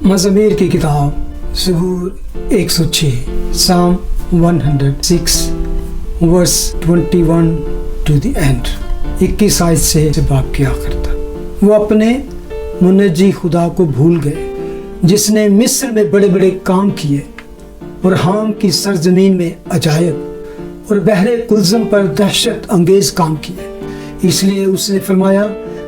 मज़मूर की किताब ज़बूर 106 साम 106 वर्स 21 टू द एंड 21 आयत से बाब के आखिर तक। वो अपने मुनज्जी खुदा को भूल गए जिसने मिस्र में बड़े बड़े काम किए और हाम की सरजमीन में अजायब और बहरे कुलज़म पर दहशत अंगेज काम किए। इसलिए उसने फरमाया,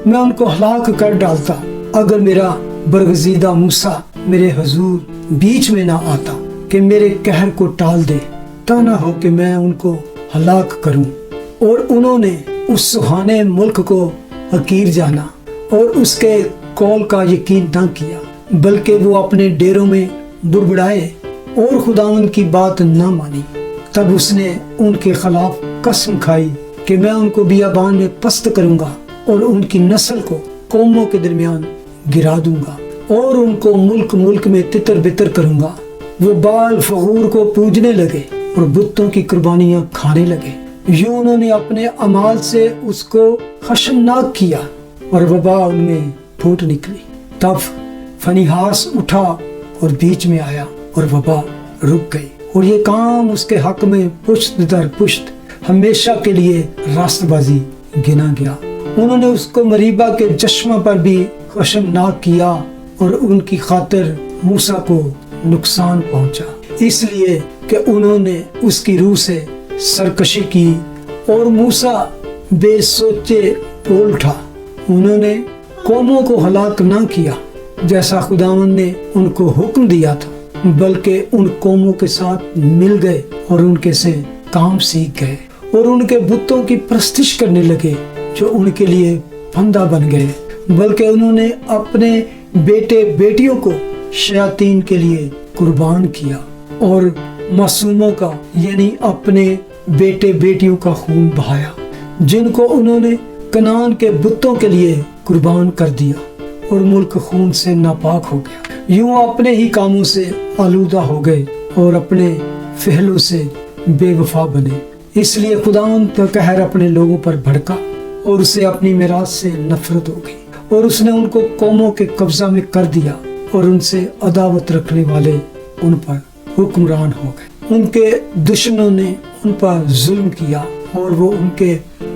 मैं उनको हलाक कर डालता अगर मेरा बरगज़ीदा मूसा मेरे हजूर बीच में ना आता कि मेरे कहर को टाल दे, ता ना हो कि मैं उनको हलाक करूं। और उन्होंने उस सुहाने मुल्क को हकीर जाना और उसके कौल का यकीन न किया, बल्कि वो अपने डेरों में बुड़बुड़ाए और खुदावंद की बात न मानी। तब उसने उनके खिलाफ कसम खाई कि मैं उनको बियाबान में पस्त करूंगा और उनकी नस्ल को कौमों के दरमियान गिरा दूंगा और उनको मुल्क मुल्क में तितर बितर करूंगा। वो बाल फगूर को पूजने लगे और बुतों की कुर्बानियां खाने लगे। यूं उन्होंने अपने अमाल से उसको खशमनाक किया और वबा उनमें फूट निकली। तब फनीहास उठा और बीच में आया और वबा रुक गई और ये काम उसके हक में पुश्त दर पुश्त हमेशा के लिए रास्तबाजी गिना गया। उन्होंने उसको मरीबा के चश्मा पर भी खशमनाक किया और उनकी खातिर मूसा को नुकसान पहुंचा, इसलिए कि उन्होंने उसकी रूह से सरकशी की और मूसा बेसोचे बोल उठा। उन्होंने कौमों को हलाक ना किया जैसा खुदावंद ने उनको हुक्म दिया था, बल्कि उन कौमों के साथ मिल गए और उनके से काम सीख गए और उनके बुतों की प्रस्तिश करने लगे जो उनके लिए फंदा बन गए। बल्कि उन्होंने अपने बेटे बेटियों को शयातीन के लिए कुर्बान किया और मासूमों का यानी अपने बेटे बेटियों का खून बहाया, जिनको उन्होंने कनान के बुतों के लिए कुर्बान कर दिया और मुल्क खून से नापाक हो गया। यूं अपने ही कामों से आलूदा हो गए और अपने फहलों से बेवफा बने। इसलिए खुदावंद का कहर अपने लोगों पर भड़का और उसे अपनी मिरास से नफरत हो गई और उसने उनको कौमों के कब्जा में कर दिया और उनसे अदावत रखने वाले उन पर हुक्मरान हो गए। उनके दुश्मनों ने उन पर जुल्म किया और वो उनके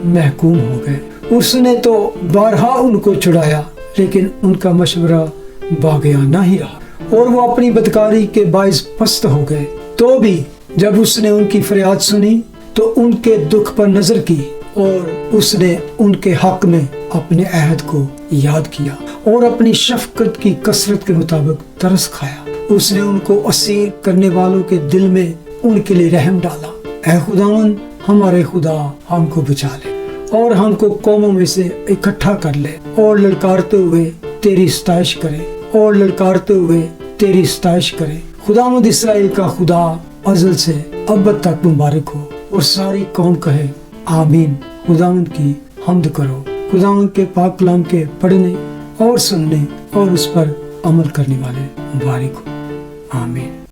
महकूम हो गए। उसने तो बारहा उनको छुड़ाया, लेकिन उनका मशवरा बाग़याना ही रहा और वो अपनी बदकारी के बाइस पस्त हो गए। तो भी जब उसने उनकी फरियाद सुनी तो उनके दुख पर नजर की और उसने उनके हक में अपने अहद को याद किया और अपनी शफकत की कसरत के मुताबिक तरस खाया। उसने उनको असीर करने वालों के दिल में उनके लिए रहम डाला। ऐ खुदावंद, हमारे खुदा, हमको बचा ले और हमको कौमों में से इकट्ठा कर ले और ललकारते हुए तेरी सताइश करे और ललकारते हुए तेरी सताइश करे। खुदावंद इस्राएल का खुदा अज़ल से अब तक मुबारक हो और सारी कौम कहे आमीन। खुदावंद की हम्द करो। खुदावंद के पाक कलाम के पढ़ने और सुनने और उस पर अमल करने वाले मुबारक हो। आमीन।